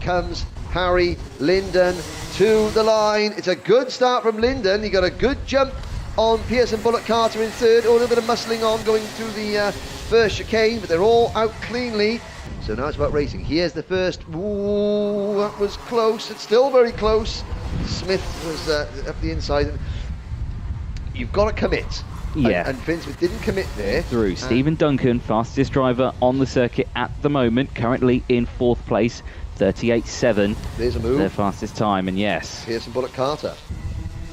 comes Harry Linden to the line. It's a good start from Linden. He got a good jump on Pearson Bullock Carter in third. A little bit of muscling on going through the first chicane, but they're all out cleanly. So now it's about racing. Here's the first. Ooh, that was close. It's still very close. Smith was up the inside. You've got to commit. Yeah. And Finn Smith didn't commit there. Through. Stephen Duncan, fastest driver on the circuit at the moment, currently in 4th place, 38.7. There's a move. Their fastest time, and yes. Pearson Bullock Carter.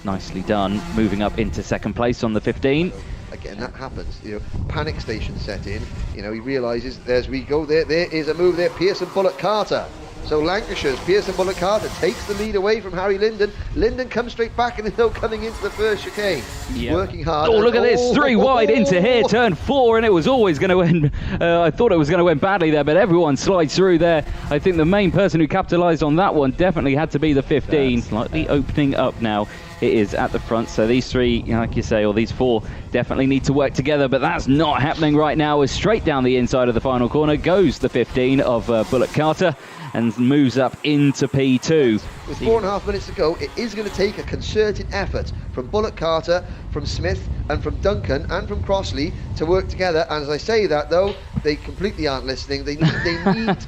Nicely done. Moving up into 2nd place on the 15. Again, that happens. You know, panic station set in. You know, he realises there's we go there. There is a move there. Pearson Bullock Carter. So Lancashire's Pearson Bullock Carter takes the lead away from Harry Linden. Linden comes straight back and is now coming into the first chicane. He's working hard. Oh, look at this. 3 wide into here, turn 4, and it was always going to end. I thought it was going to end badly there, but everyone slides through there. I think the main person who capitalised on that one definitely had to be the 15. Slightly opening up now. It is at the front, so these 3, like you say, or these 4 definitely need to work together, but that's not happening right now. As straight down the inside of the final corner goes the 15 of Bullock Carter and moves up into P2. With 4.5 minutes to go, it is going to take a concerted effort from Bullock Carter, from Smith, and from Duncan, and from Crossley to work together. And as I say that, though, they completely aren't listening. They need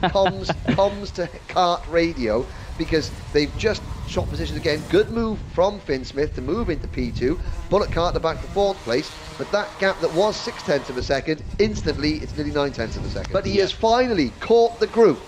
comms to kart radio, because they've just shot positions again. Good move from Finn Smith to move into P2. Bullock Carter back to 4th place, but that gap that was 0.6 of a second, instantly it's nearly 0.9 of a second. But he has finally caught the group.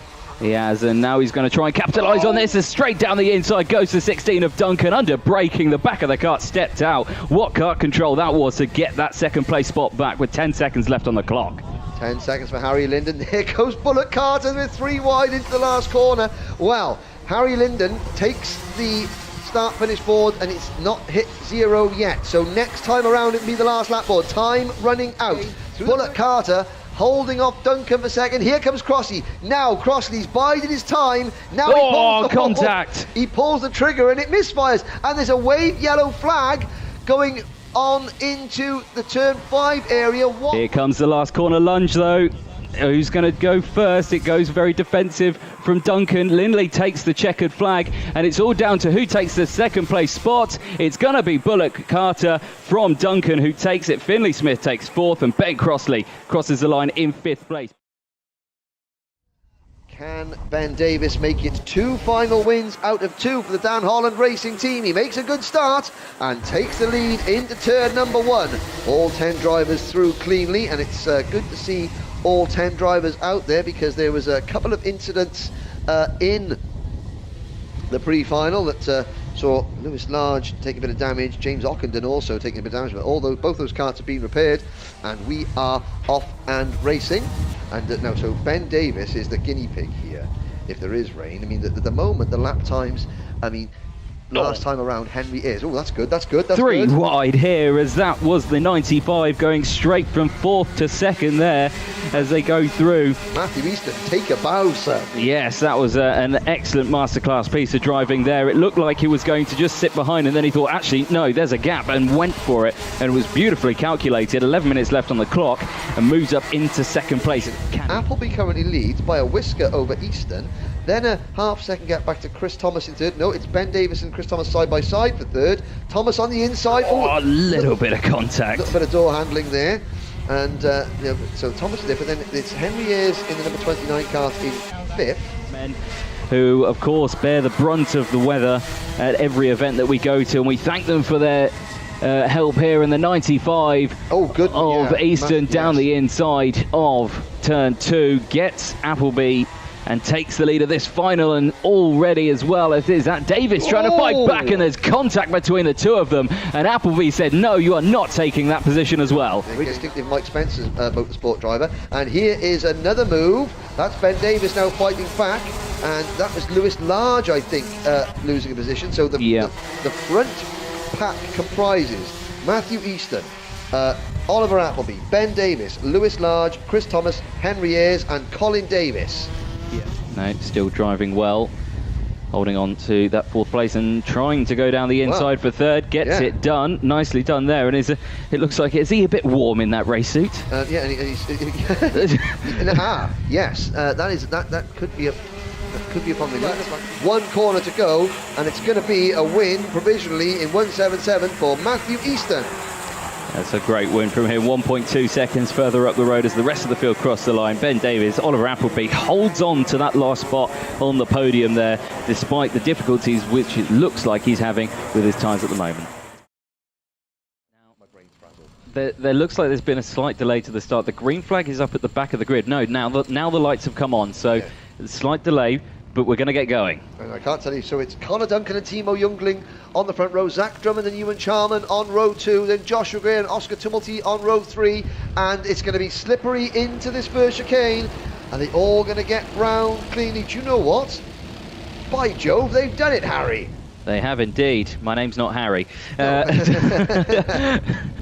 He has, and now he's going to try and capitalise on this. As straight down the inside goes the 16 of Duncan, under braking. The back of the kart stepped out. What kart control that was to get that 2nd place spot back with 10 seconds left on the clock. 10 seconds for Harry Linden. There goes Bullock Carter with 3 wide into the last corner. Well, Harry Linden takes the start-finish board, and it's not hit 0 yet. So next time around it'll be the last lap board. Time running out. Bullock Carter holding off Duncan for second. Here comes Crossley. Now Crossley's biding his time. Now he pulls the contact. He pulls the trigger and it misfires. And there's a waved yellow flag going on into the turn 5 area. Here comes the last corner lunge though. Who's going to go first? It goes very defensive from Duncan. Lindley takes the checkered flag, and it's all down to who takes the 2nd place spot. It's going to be Bullock Carter from Duncan who takes it. Finlay Smith takes 4th, and Ben Crossley crosses the line in 5th place. Can Ben Davis make it 2 final wins out of 2 for the Dan Holland Racing team? He makes a good start and takes the lead into turn number 1. All 10 drivers through cleanly, and it's good to see all 10 drivers out there, because there was a couple of incidents in the pre-final that saw Lewis Large take a bit of damage, James Ockenden also taking a bit of damage, but although both those karts have been repaired and we are off and racing. And now, so Ben Davis is the guinea pig here if there is rain. I mean, at the moment, the lap times, I mean, last time around Henry is. Oh, that's good, that's good, that's 3 good. wide here, as that was the 95 going straight from 4th to 2nd there as they go through. Matthew Easton, take a bow, sir. Yes, that was an excellent masterclass piece of driving there. It looked like he was going to just sit behind, and then he thought, actually, no, there's a gap, and went for it, and it was beautifully calculated. 11 minutes left on the clock, and moves up into 2nd place. Appleby currently leads by a whisker over Easton. Then a half-second gap back to Chris Thomas in 3rd. No, it's Ben Davis and Chris Thomas side by side for 3rd. Thomas on the inside. Oh, a little bit of contact. A little bit of door handling there. And you know, so Thomas is there, but then it's Henry Ayres in the number 29 kart in 5th. Men who, of course, bear the brunt of the weather at every event that we go to, and we thank them for their help here in the 95 of Easton down the inside of turn 2. Gets Appleby and takes the lead of this final, and already as well as is that Davis trying to fight back, and there's contact between the 2 of them, and Appleby said no, you are not taking that position as well. Very distinctive Mike Spencer's motorsport driver, and here is another move. That's Ben Davis now fighting back, and that was Lewis Large, I think, losing a position. So the front pack comprises Matthew Easton, Oliver Appleby, Ben Davis, Lewis Large, Chris Thomas, Henry Ayres and Colin Davis. No, still driving well, holding on to that 4th place and trying to go down the inside for 3rd. Gets it done, nicely done there. And it looks like, is he a bit warm in that race suit? Yeah, and he's yes, that could be a could be a problem. One corner to go, and it's going to be a win provisionally in 177 for Matthew Easton. That's a great win from him. 1.2 seconds further up the road as the rest of the field crossed the line. Ben Davies, Oliver Appleby holds on to that last spot on the podium there, despite the difficulties which it looks like he's having with his tyres at the moment. There looks like there's been a slight delay to the start. The green flag is up at the back of the grid. No, now the lights have come on, so a slight delay, but we're going to get going. And I can't tell you, so it's Connor Duncan and Timo Youngling on the front row, Zach Drummond and Ewan Charman on row 2, then Joshua Gray and Oscar Tumulty on row 3, and it's going to be slippery into this first chicane, and they're all going to get round cleanly. Do you know what? By Jove, they've done it, Harry. They have indeed. My name's not Harry.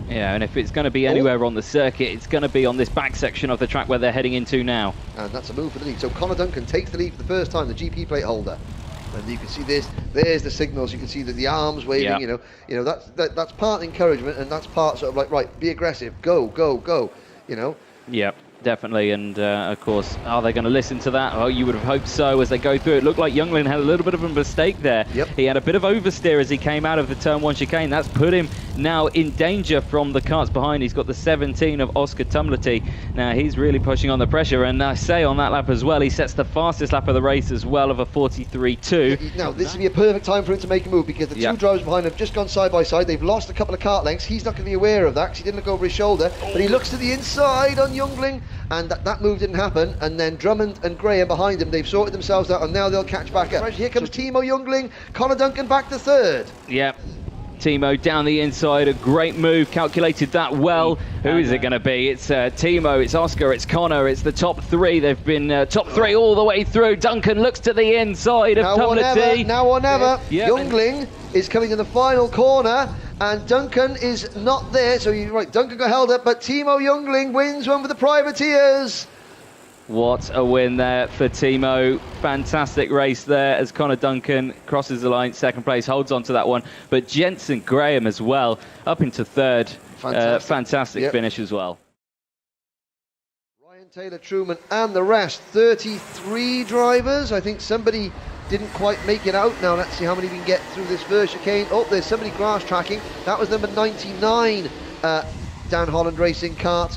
Yeah, and if it's going to be anywhere on the circuit, it's going to be on this back section of the track where they're heading into now. And that's a move for the lead. So Connor Duncan takes the lead for the first time, the GP plate holder. And you can see this. There's the signals. You can see the arms waving. Yep. You know that's part encouragement, and that's part sort of like, right, be aggressive, go, go, go. You know. Yep. Definitely, and of course, are they going to listen to that? Oh, you would have hoped so as they go through. It looked like Youngling had a little bit of a mistake there. Yep. He had a bit of oversteer as he came out of the turn 1 chicane. That's put him now in danger from the carts behind. He's got the 17 of Oscar Tumlety. Now he's really pushing on the pressure, and I say on that lap as well, he sets the fastest lap of the race as well of a 43.2. Now this would be a perfect time for him to make a move, because the two drivers behind him have just gone side by side. They've lost a couple of kart lengths. He's not going to be aware of that because he didn't look over his shoulder, but he looks to the inside on Youngling, and that move didn't happen. And then Drummond and Graham behind him, they've sorted themselves out, and now they'll catch back up. Here comes Timo Youngling, Connor Duncan back to third. Yep. Timo down the inside, a great move, calculated that well. Who is it going to be? It's Timo, it's Oscar, it's Connor, it's the top 3. They've been top 3 all the way through. Duncan looks to the inside of Tumlety. Now or never. Youngling is coming in the final corner, and Duncan is not there. So Duncan got held up, but Timo Youngling wins one for the Privateers. What a win there for Timo. Fantastic race there as Connor Duncan crosses the line, second place, holds on to that one. But Jensen Graham as well, up into third. Fantastic finish as well. Ryan Taylor Truman and the rest, 33 drivers. I think somebody didn't quite make it out. Now let's see how many we can get through this first chicane. Oh, there's somebody grass tracking. That was number 99, Dan Holland Racing kart.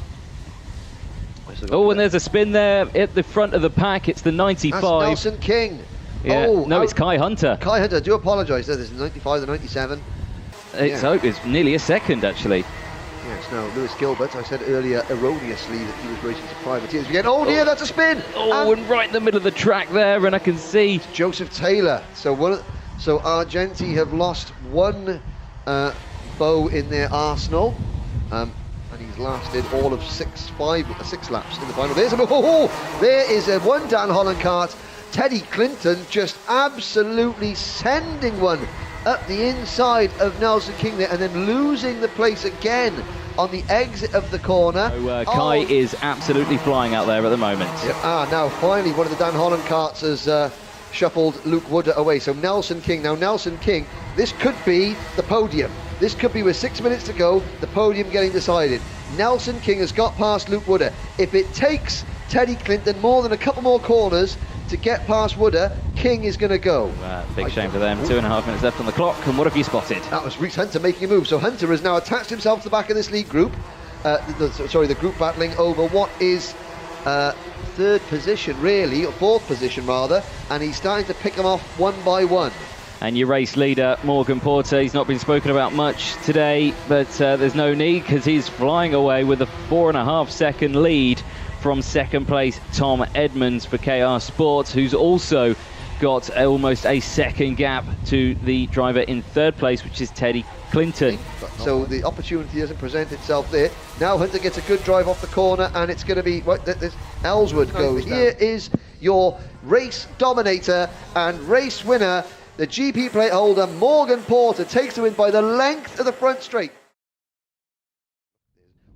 Oh, and there's a spin there at the front of the pack. It's the 95. That's Nelson King. Yeah. No, it's Kai Hunter. Kai Hunter, I do apologise. There's the 95, the 97. It's nearly a second, actually. Yes, no, Lewis Gilbert, I said earlier erroneously that he was racing to Privateers again. Oh dear, that's a spin! And right in the middle of the track there, and I can see Joseph Taylor. So Argenti have lost one bow in their arsenal. And he's lasted all of 6 laps in the final. There is a one Dan Holland kart. Teddy Clinton just absolutely sending one up the inside of Nelson King there, and then losing the place again on the exit of the corner. So, Kai is absolutely flying out there at the moment. Now finally one of the Dan Holland karts has shuffled Luke Wooder away. So Nelson King, this could be the podium. This could be with 6 minutes to go, the podium getting decided. Nelson King has got past Luke Wooder. If it takes Teddy Clinton more than a couple more corners to get past Wooder, King is going to go. Big shame for them. 2.5 minutes left on the clock. And what have you spotted? That was Reece Hunter making a move. So Hunter has now attached himself to the back of this lead group. The group battling over what is third position, really, or fourth position rather. And he's starting to pick them off one by one. And your race leader, Morgan Porter, he's not been spoken about much today, but there's no need because he's flying away with a 4.5 second lead from second place, Tom Edmonds for KR Sports, who's also got almost a second gap to the driver in third place, which is Teddy Clinton. So the opportunity doesn't present itself there. Now Hunter gets a good drive off the corner, and it's going to be Ellswood goes. Here is your race dominator and race winner. The GP plate holder, Morgan Porter, takes the win by the length of the front straight.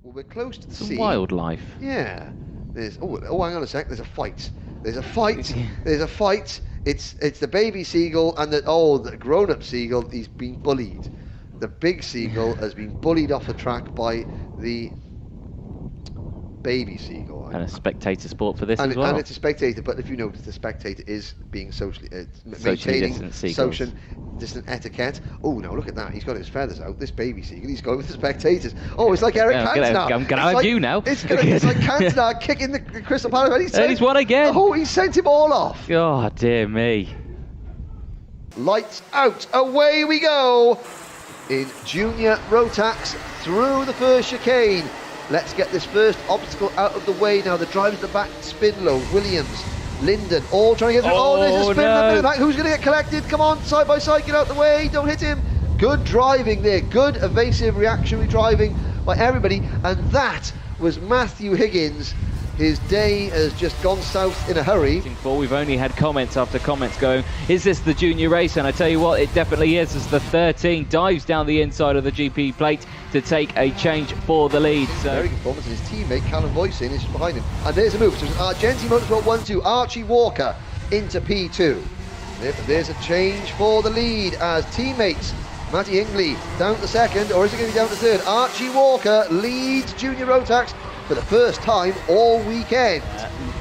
Well, we're close to the sea. Wildlife. Yeah. Hang on a sec. There's a fight. There's a fight. It's the baby seagull and the grown-up seagull. He's been bullied. The big seagull has been bullied off the track by the baby seagull. And a spectator sport for this and, as well. And it's a spectator, but if you notice, the spectator is being socially maintaining distant seagulls. social distant etiquette. Oh, now look at that. He's got his feathers out. This baby seagull, he's going with the spectators. Oh, it's like Eric Cantona. I'm going to have you now. It's like Cantona kicking the Crystal Palace. And he's won again. Oh, he sent him all off. Oh, dear me. Lights out. Away we go in Junior Rotax through the first chicane. Let's get this first obstacle out of the way now. The drivers at the back, Spinlow, Williams, Linden, all trying to get through. Oh, there's a spin in the back. Who's going to get collected? Come on, side by side, get out the way. Don't hit him. Good driving there. Good evasive reactionary driving by everybody. And that was Matthew Higgins. His day has just gone south in a hurry. We've only had comments after comments going, is this the junior race? And I tell you what, it definitely is, as the 13 dives down the inside of the GP plate to take a change for the lead. So very good performance, and his teammate Callum Voisin is behind him. And there's a move. So Argenti Motorsport 1-2, Archie Walker into P2. There's a change for the lead as teammates Matty Hingley down to second, or is it going to be down to third? Archie Walker leads Junior Rotax for the first time all weekend.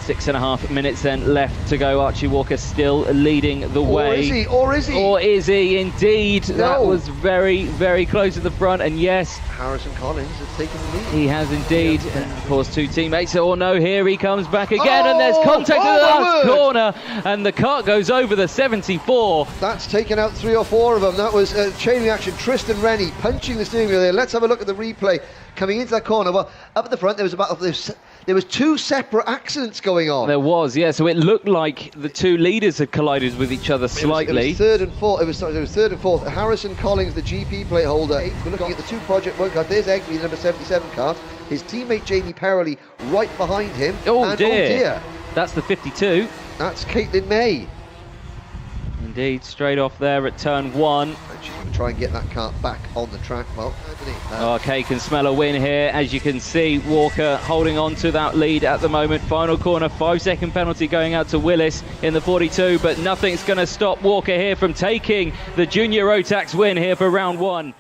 6.5 minutes then left to go. Archie Walker still leading the way. Or is he indeed? No. That was very, very close at the front, and yes, Harrison Collins has taken the lead. He has indeed. And of course, two teammates. Oh no, here he comes back again, and there's contact in the last corner, and the kart goes over the 74. That's taken out 3 or 4 of them. That was chain reaction. Tristan Rennie punching the steering wheel there. Let's have a look at the replay coming into that corner. Well, up at the front, there was 2 separate accidents going on. There was, yeah. So it looked like the two leaders had collided with each other slightly. It was third and fourth. It was third and fourth. Harrison Collins, the GP plate holder. We're looking at the 2 Project 1 cars. There's Eggley, the number 77 kart. His teammate Jamie Perrelly right behind him. Oh dear. That's the 52. That's Caitlin May. Indeed, straight off there at turn 1. And she's going to try and get that kart back on the track. Well, Kay can smell a win here. As you can see, Walker holding on to that lead at the moment. Final corner, 5-second penalty going out to Willis in the 42, but nothing's going to stop Walker here from taking the Junior Rotax win here for round 1.